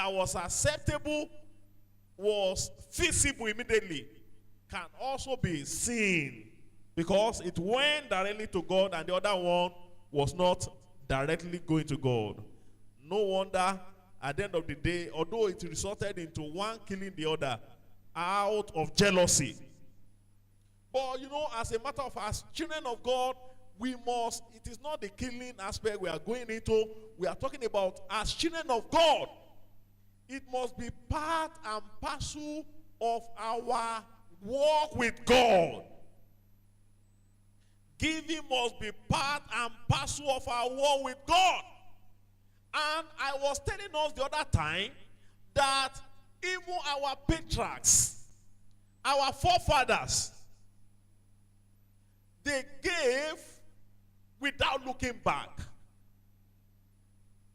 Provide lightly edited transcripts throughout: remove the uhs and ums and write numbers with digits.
that was acceptable, was feasible immediately, can also be seen, because it went directly to God and the other one was not directly going to God. No wonder at the end of the day, although it resulted into one killing the other out of jealousy. But you know, as a matter of, as children of God, we must, it is not the killing aspect we are going into. We are talking about as children of God. It must be part and parcel of our walk with God. Giving must be part and parcel of our walk with God. And I was telling us the other time that even our patriarchs, our forefathers, they gave without looking back.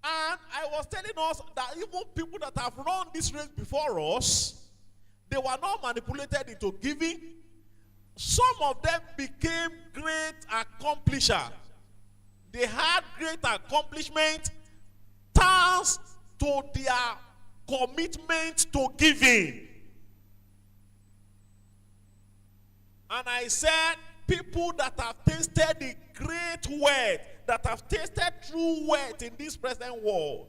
And I was telling us that even people that have run this race before us, they were not manipulated into giving. Some of them became great accomplishers. They had great accomplishment thanks to their commitment to giving. And I said, people that have tasted the great wealth, that have tasted true wealth in this present world,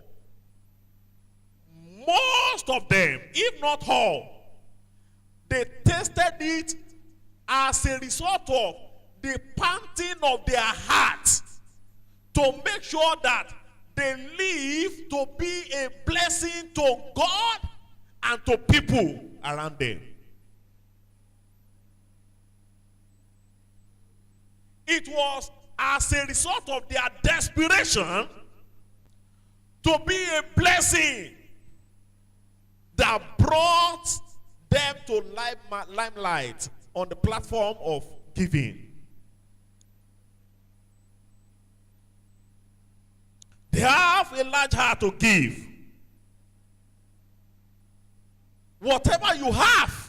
most of them, if not all, they tasted it as a result of the panting of their hearts to make sure that they live to be a blessing to God and to people around them. It was as a result of their desperation to be a blessing that brought them to limelight on the platform of giving. They have a large heart to give. Whatever you have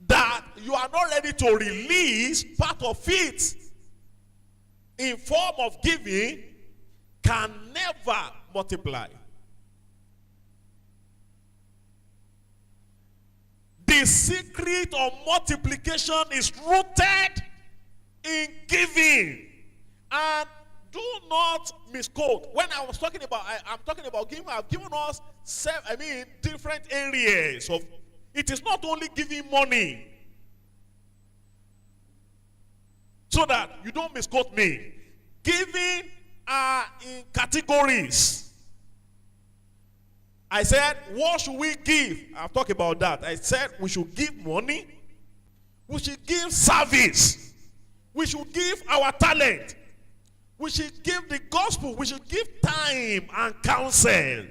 that you are not ready to release, part of it in form of giving can never multiply. The secret of multiplication is rooted in giving. And do not misquote. When I was talking about, I'm talking about giving, I've given us different areas of. It is not only giving money. So that you don't misquote me. Giving are in categories. I said, what should we give? I've talked about that. I said we should give money. We should give service. We should give our talent. We should give the gospel. We should give time and counsel.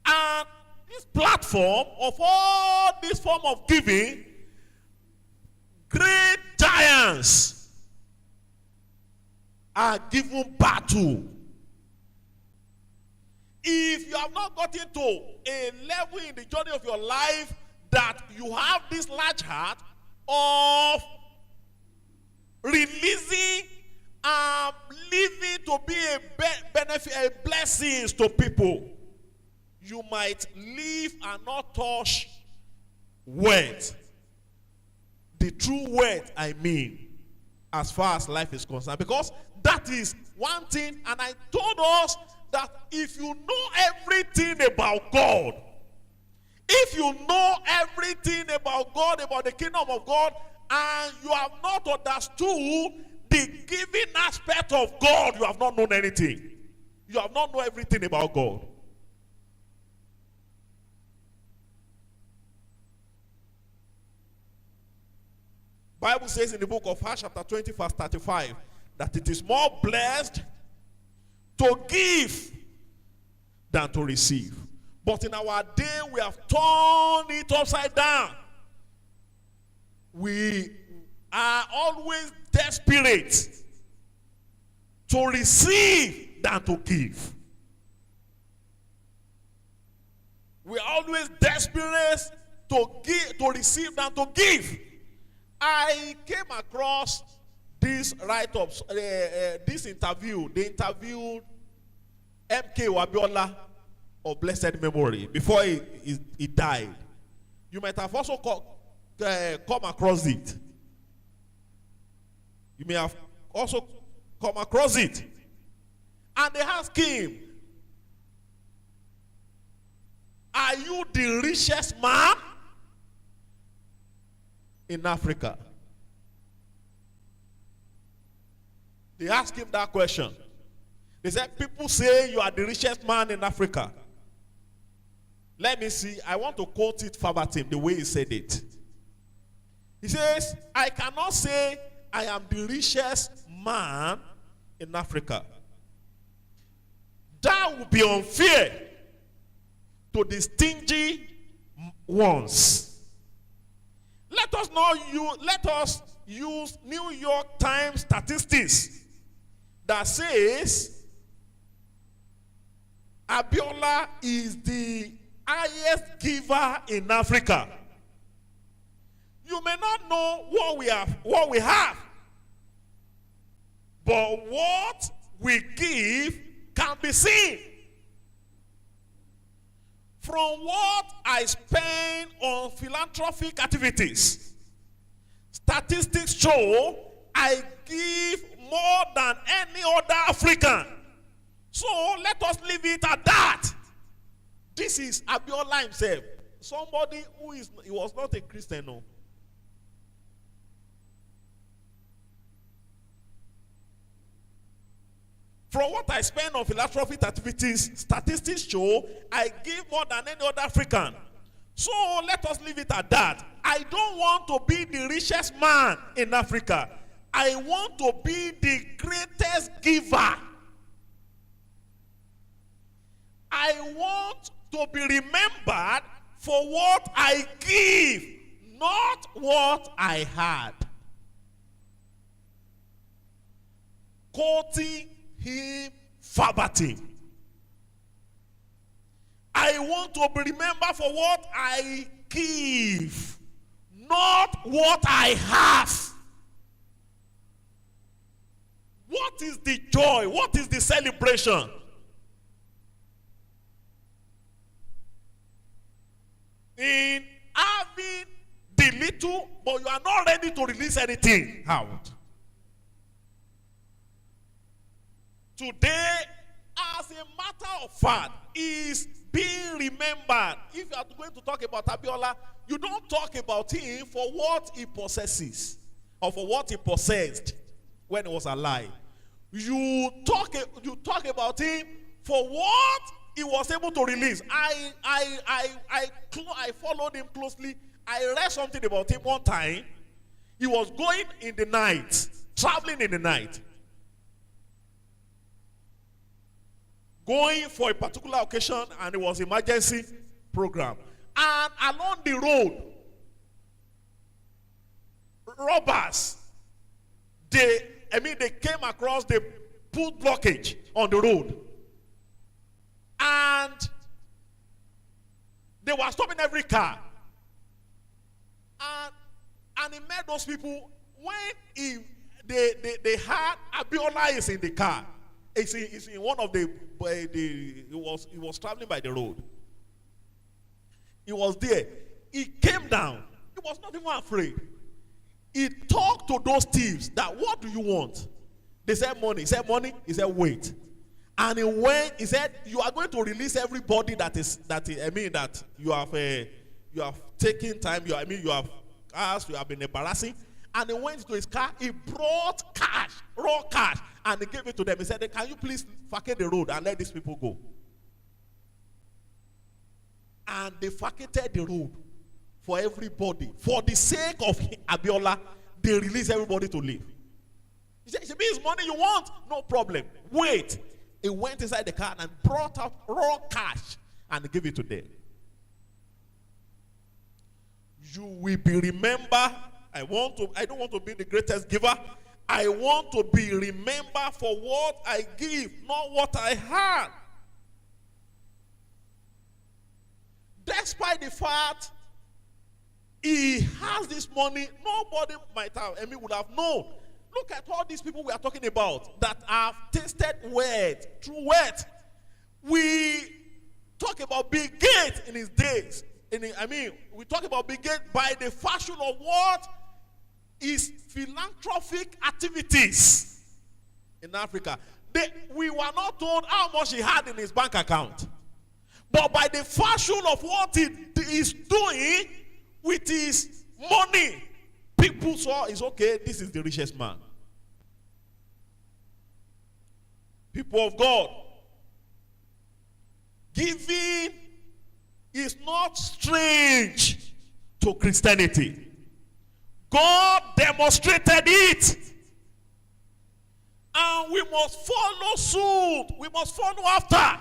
And this platform of all this form of giving, great giants are given battle. If you have not gotten to a level in the journey of your life that you have this large heart of releasing and living to be a benefit, a blessings to people, you might live and not touch wealth. The true wealth, I mean, as far as life is concerned. Because that is one thing, and I told us that if you know everything about God, if you know everything about God, about the kingdom of God, and you have not understood the giving aspect of God, you have not known anything. You have not known everything about God. Bible says in the book of Acts chapter 20 verse 35 that it is more blessed to give than to receive. But in our day we have turned it upside down. We are always desperate to receive than to give. We are always desperate to give, to receive than to give. I came across this write-ups, this interview. They interviewed MK Abiola of blessed memory before he died. You might have also come across it. You may have also come across it. And they ask him, are you the richest man in Africa? They ask him that question. They said, people say you are the richest man in Africa. Let me see. I want to quote it verbatim, the way he said it. He says, I cannot say I am the richest man in Africa. That would be unfair to the stingy ones. Let us use New York Times statistics that says Abiola is the highest giver in Africa. You may not know what we have, but what we give can be seen. From what I spend on philanthropic activities, statistics show I give more than any other African. So let us leave it at that. This is Abiola himself. Somebody he was not a Christian, no. From what I spend on philanthropic activities, statistics show I give more than any other African. So let us leave it at that. I don't want to be the richest man in Africa. I want to be the greatest giver. I want to be remembered for what I give, not what I had. Quoting him verbatim. I want to be remembered for what I give, not what I have. What is the joy? What is the celebration? In having the little, but you are not ready to release anything out. Today, as a matter of fact, is being remembered. If you are going to talk about Abiola, you don't talk about him for what he possesses or for what he possessed when he was alive. You talk about him for what he was able to release. I followed him closely. I read something about him one time. He was going in the night, traveling in the night, going for a particular occasion, and it was an emergency program. And along the road, robbers, they came across, they put blockage on the road. And they were stopping every car. And he met those people when they had Abiola is in the car. It's in one of he was traveling by the road. He was there. He came down. He was not even afraid. He talked to those thieves that, what do you want? They said money. He said money. He said wait. And he went. He said you are going to release everybody that you have taken time. You have asked. You have been embarrassing. And he went to his car. He brought cash, raw cash, and he gave it to them. He said, can you please vacate the road and let these people go? And they vacated the road for everybody. For the sake of Abiola, they released everybody to leave. He said, it's money you want? No problem. Wait. He went inside the car and brought out raw cash and gave it to them. You will be remembered. I don't want to be the greatest giver. I want to be remembered for what I give, not what I had. Despite the fact he has this money, nobody would have known. Look at all these people we are talking about that have tasted wealth, true wealth. We talk about Bill Gates in his days. We talk about Bill Gates by the fashion of what is philanthropic activities in Africa. We were not told how much he had in his bank account. But by the fashion of what he is doing with his money, people saw it's okay, this is the richest man. People of God, giving is not strange to Christianity. God demonstrated it. And we must follow suit. We must follow after.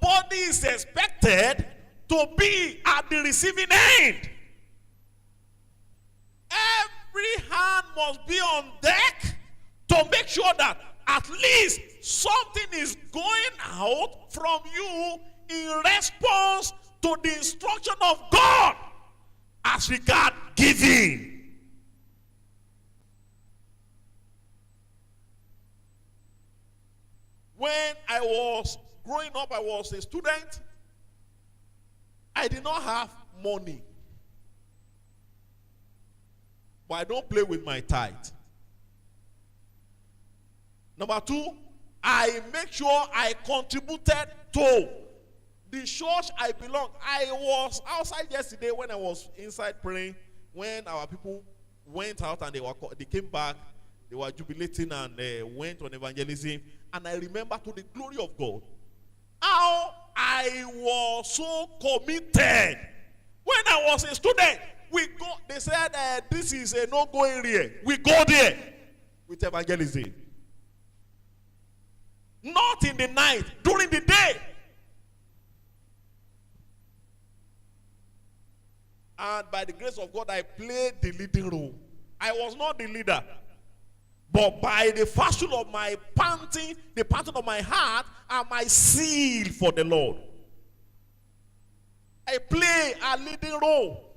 Nobody is expected to be at the receiving end. Every hand must be on deck to make sure that at least something is going out from you in response to the instruction of God as regard giving. When I was growing up, I was a student. I did not have money. But I don't play with my tithe. Number two, I make sure I contributed to the church I belong. I was outside yesterday when I was inside praying, when our people went out and they came back, they were jubilating and went on evangelism. And I remember, to the glory of God, how I was so committed. When I was a student, they said this is a no-go area. We go there with evangelism. Not in the night, during the day. And by the grace of God, I played the leading role. I was not the leader. But by the fashion of my panting, the panting of my heart, and my zeal for the Lord, I play a leading role.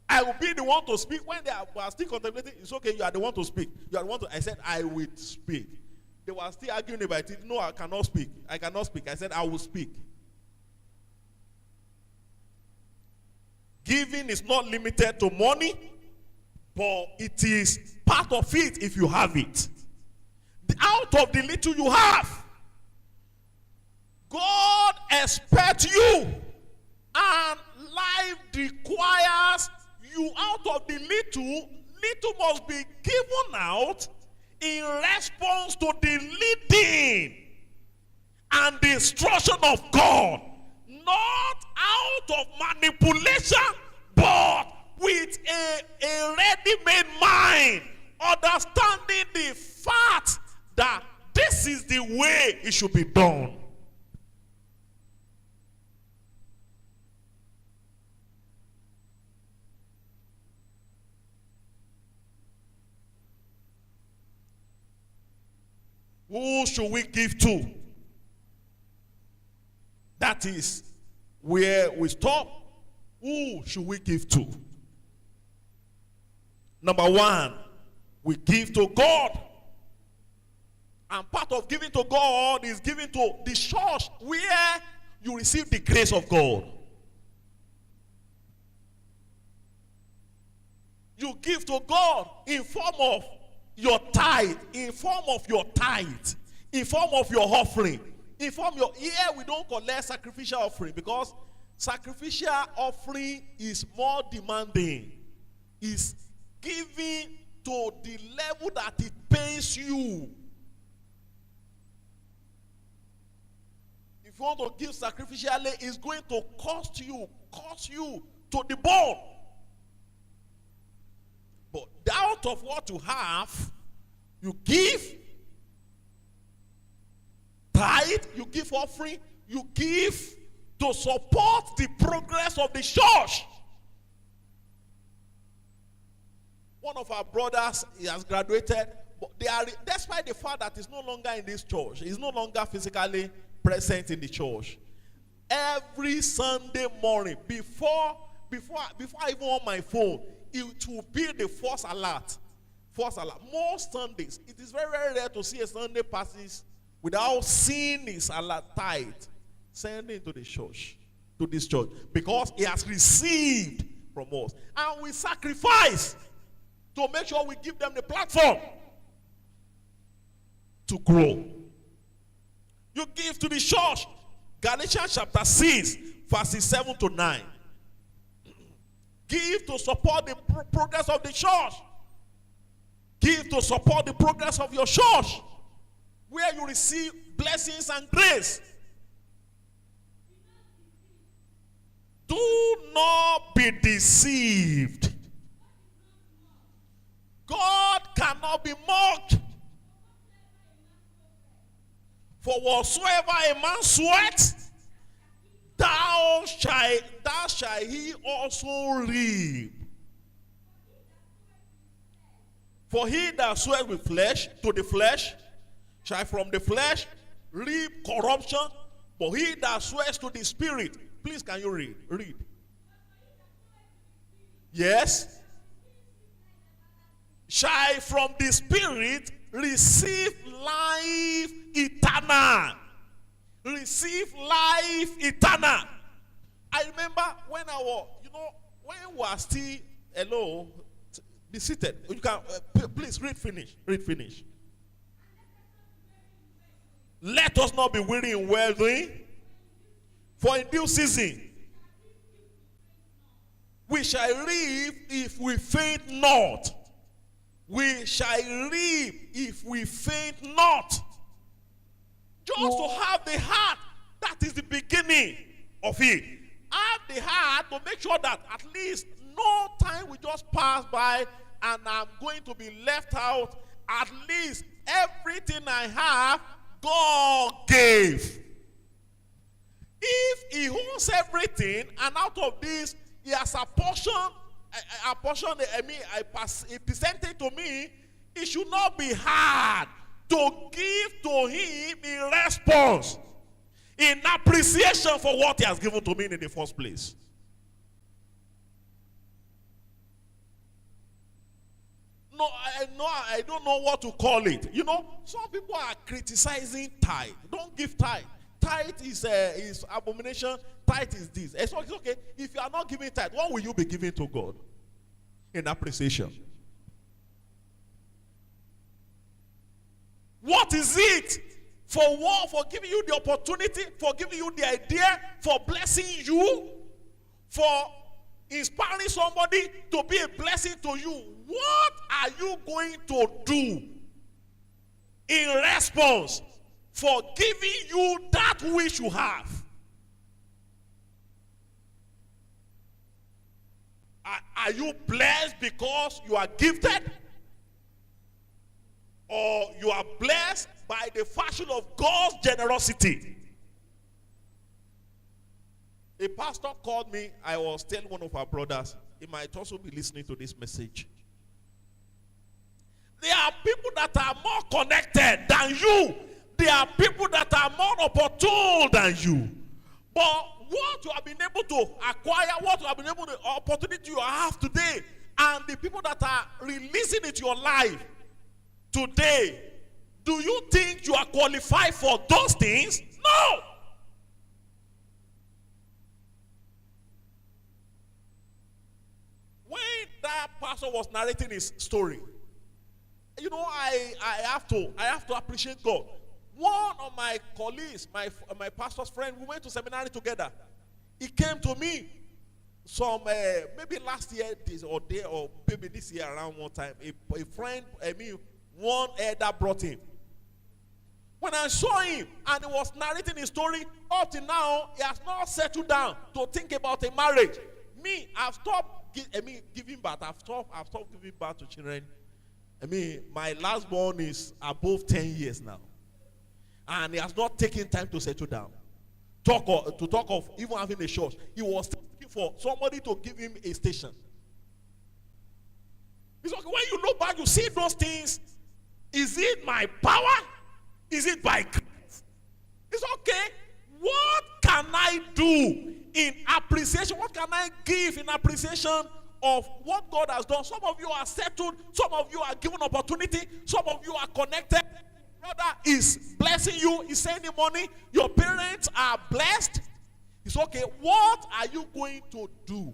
I will be the one to speak. When they were still contemplating, it's okay, you are the one to speak. You are the one to, I said, I will speak. They were still arguing about it. No, I cannot speak. I cannot speak. I said, I will speak. Giving is not limited to money, but it is part of it if you have it. Out of the little you have, God expects you, and life requires you. Out of the little must be given out in response to the leading and the instruction of God, not out of manipulation, but with a ready-made mind, understanding the fact that this is the way it should be done. Who should we give to? That is where we stop. Who should we give to? Number one, we give to God. And part of giving to God is giving to the church where you receive the grace of God. You give to God in form of your tithe, in form of your tithe, in form of your offering, in form of your, here we don't collect sacrificial offering because sacrificial offering is more demanding. It's giving to the level that it pays you. If you want to give sacrificially, it's going to cost you to the bone. But out of what you have, you give tithe, you give offering, you give to support the progress of the church. One of our brothers, he has graduated, but despite the fact that he's no longer in this church, he's no longer physically present in the church. Every Sunday morning, before I even on my phone, it will be the first alert. Most Sundays, it is very, very rare to see a Sunday passes without seeing his tithe, send it to the church, to this church, because he has received from us. And we sacrifice to make sure we give them the platform to grow. You give to the church. Galatians chapter 6, verses 7 to 9. Give to support the progress of the church. Give to support the progress of your church, where you receive blessings and grace. Do not be deceived. God cannot be mocked. For whatsoever a man sweats, thou shalt he also reap. For he that sweats with flesh to the flesh shall from the flesh reap corruption. But he that sweats to the Spirit, please can you read? Read. Yes. Shall from the Spirit receive life eternal. Receive life eternal. I remember when I was, when we were still, hello, be seated. You can, please read finish. Read finish. Let us not be weary in well doing, for in due season we shall reap if we faint not. We shall reap if we faint not. Just to have the heart, that is the beginning of it. Have the heart to make sure that at least no time will just pass by and I'm going to be left out. At least everything I have, God gave. If he owns everything and out of this he has a percentage to me, it should not be hard to give to him in response, in appreciation for what he has given to me in the first place. I don't know what to call it. Some people are criticizing tithe. Don't give tithe. Tithe is abomination. Tithe is this. It's okay. If you are not giving tithe, what will you be giving to God? In appreciation. What is it? For what? For giving you the opportunity, for giving you the idea, for blessing you, for inspiring somebody to be a blessing to you. What are you going to do in response for giving you that which you have? Are you blessed because you are gifted? Or you are blessed by the fashion of God's generosity? A pastor called me. I was telling one of our brothers, he might also be listening to this message. There are people that are more connected than you. There are people that are more opportune than you. But what you have been able to acquire, what you have been able to, opportunity you have today, and the people that are releasing it to your life today, do you think you are qualified for those things? No. When that pastor was narrating his story, I have to appreciate God. One of my colleagues, my pastor's friend, we went to seminary together. He came to me maybe last year or maybe this year around one time. A friend, one elder brought him. When I saw him and he was narrating his story, up to now, he has not settled down to think about a marriage. Me, I've stopped giving birth. I've stopped giving birth to children. My last born is above 10 years now. And he has not taken time to settle down. Talk of even having a church. He was looking for somebody to give him a station. It's okay. When you look back, you see those things. Is it my power? Is it by grace? It's okay. What can I do in appreciation? What can I give in appreciation of what God has done? Some of you are settled. Some of you are given opportunity. Some of you are connected. brother is blessing you, is sending money, your parents are blessed. It's okay. What are you going to do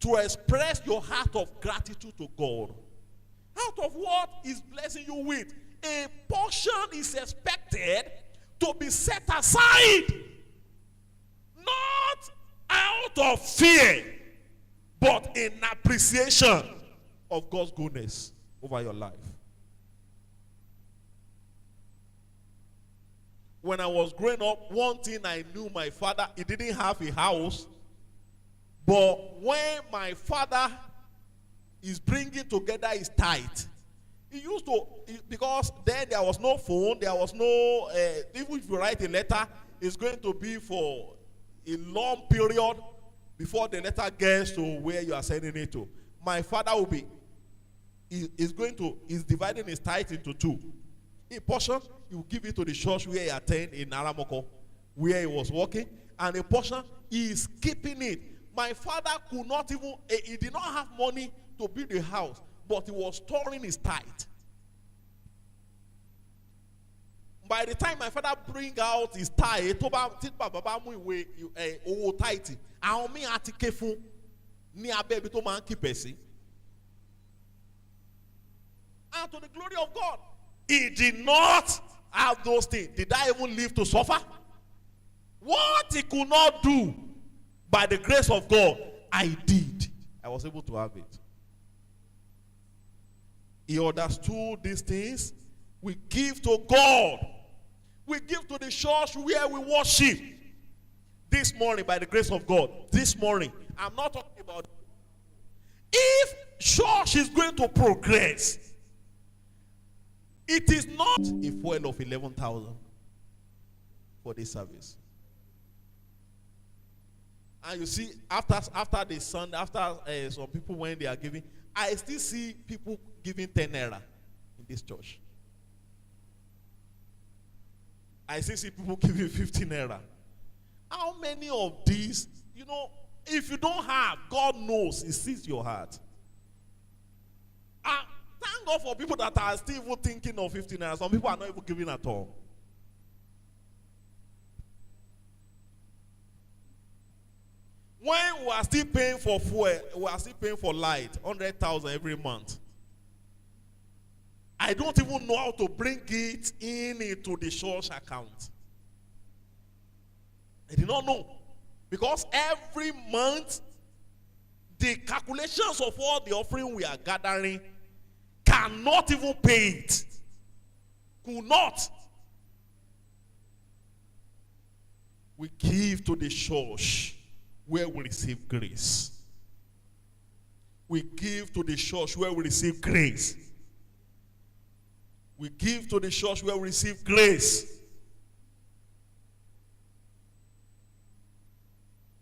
to express your heart of gratitude to God? Out of what is blessing you with, a portion is expected to be set aside. Not out of fear, but in appreciation of God's goodness over your life. When I was growing up, one thing I knew, my father, he didn't have a house. But when my father is bringing together his tithe, he used to, because then there was no phone, there was no, even if you write a letter, it's going to be for a long period before the letter gets to where you are sending it to. My father will be, he's dividing his tithe into two. A portion, he will give it to the church where he attended in Aramoko, where he was working, and a portion, he is keeping it. My father could not even, he did not have money to build a house, but he was storing his tithe. By the time my father bring out his tithe, and to the glory of God, he did not have those things. Did I even live to suffer? What he could not do, by the grace of God, I did. I was able to have it. He understood these things. We give to God. We give to the church where we worship. This morning, by the grace of God, this morning, I'm not talking about, if church is going to progress, it is not a fuel of 11,000 for this service. And you see, after the Sunday, after some people when they are giving, I still see people giving 10 naira in this church. I still see people giving 15 naira. How many of these, if you don't have, God knows, He sees your heart. Thank God for people that are still even thinking of 15 naira. Some people are not even giving at all. When we are still paying for fuel, we are still paying for light, 100,000 every month. I don't even know how to bring it into the church account. I did not know. Because every month, the calculations of all the offering we are gathering cannot even pay it. Could not. We give to the church where we receive grace. We give to the church where we receive grace. We give to the church where we receive grace.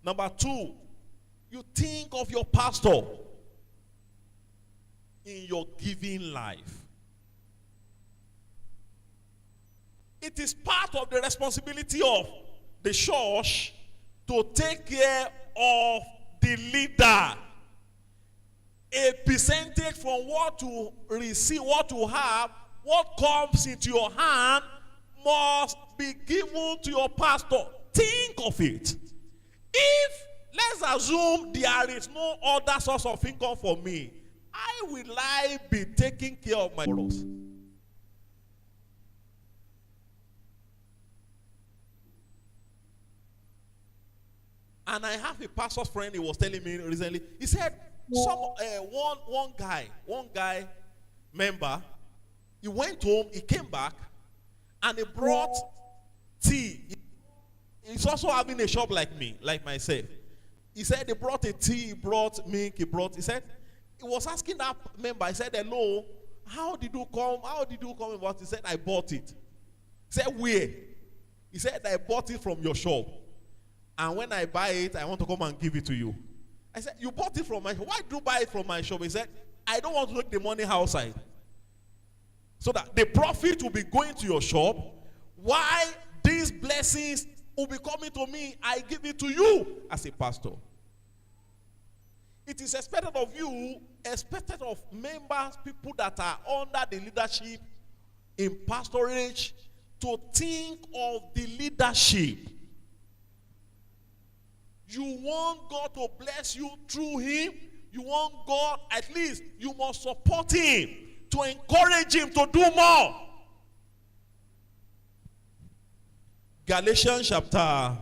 Number two, you think of your pastor in your giving life. It is part of the responsibility of the church to take care of the leader. A percentage from what to receive, what to have, what comes into your hand must be given to your pastor. Think of it. If, let's assume there is no other source of income for me, how will I be taking care of my brothers? And I have a pastor's friend, he was telling me recently, he said, one guy member, he went home, he came back, and he brought tea. He's also having a shop like me, like myself. He said he brought a tea, he brought milk, he said, he was asking that member, he said, hello, how did you come about? He said, I bought it. He said, where? He said, I bought it from your shop. And when I buy it, I want to come and give it to you. I said, you bought it from my shop. Why did you buy it from my shop? He said, I don't want to take the money outside. So that the profit will be going to your shop. Why these blessings will be coming to me, I give it to you as a pastor. It is expected of you, expected of members, people that are under the leadership in pastorage to think of the leadership. You want God to bless you through him. You want God, at least you must support him to encourage him to do more. Galatians chapter,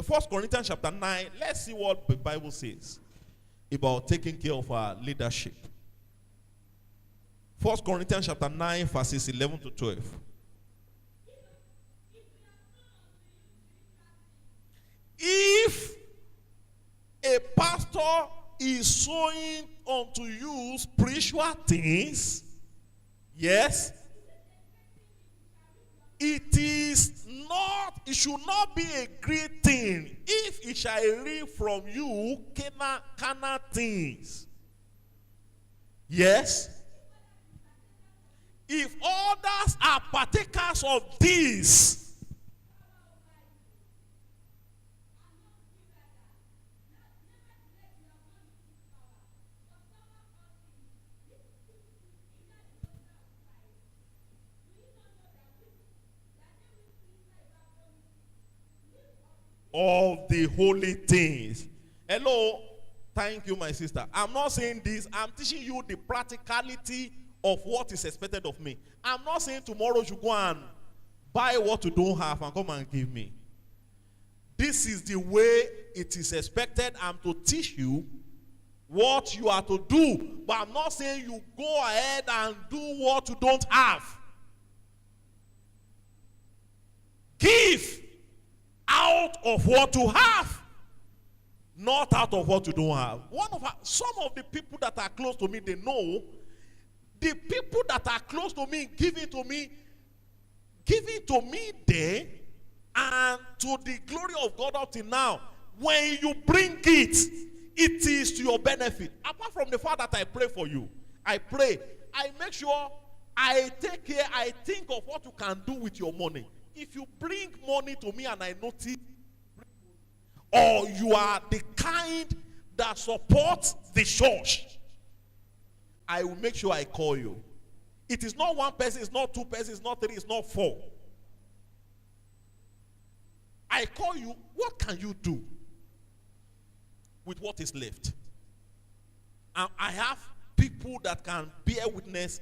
1 Corinthians chapter 9, let's see what the Bible says about taking care of our leadership. 1 Corinthians chapter 9, verses 11 to 12. If a pastor is sowing unto you spiritual things, yes, it should not be a great thing if it shall reap from you carnal things. Yes. If others are partakers of this, of the holy things. Hello, thank you, my sister. I'm not saying this. I'm teaching you the practicality of what is expected of me. I'm not saying tomorrow you go and buy what you don't have and come and give me. This is the way it is expected. I'm to teach you what you are to do. But I'm not saying you go ahead and do what you don't have. Give out of what you have, not out of what you don't have. Some of the people that are close to me, they know the people that are close to me giving to me there, and to the glory of God up till now. When you bring it, it is to your benefit. Apart from the fact that I pray for you, I pray, I make sure I take care, I think of what you can do with your money. If you bring money to me and I notice, or you are the kind that supports the church, I will make sure I call you. It is not one person, it's not two persons, it's not three, it's not four. I call you, what can you do with what is left? And I have people that can bear witness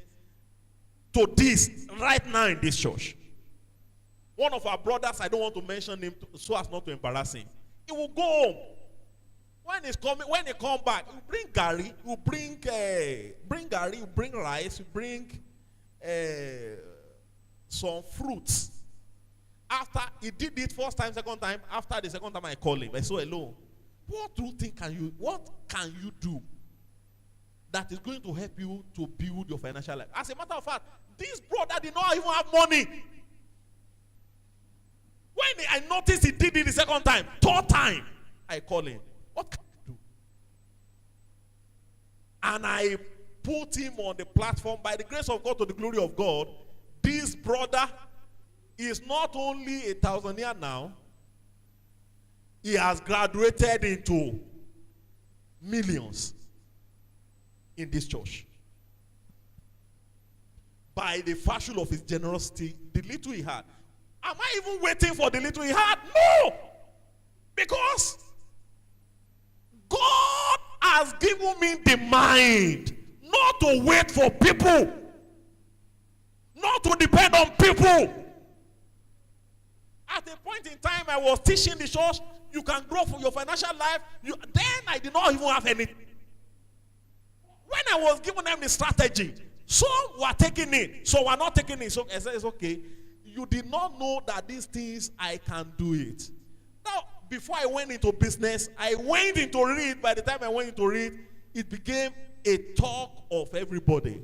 to this right now in this church. One of our brothers, I don't want to mention him so as not to embarrass him. He will go home. When he come back, he will bring gari, he will bring gari, he will bring rice, he will bring some fruits. After he did it first time, second time, after the second time I call him, I say, hello, what do you think what can you do that is going to help you to build your financial life? As a matter of fact, this brother did not even have money. When I noticed he did it the second time, third time, I call him. What can you do? And I put him on the platform. By the grace of God, to the glory of God, this brother is not only a thousandaire now, he has graduated into millions in this church. By the virtue of his generosity, the little he had. Am I even waiting for the little he had? No! Because God has given me the mind not to wait for people, not to depend on people. At a point in time, I was teaching the church, you can grow for your financial life. Then I did not even have anything. When I was giving them the strategy, some were taking it, some were not taking it. So I said, it's okay. You did not know that these things, I can do it. Now, before I went into business, I went into read. By the time I went into read, it became a talk of everybody.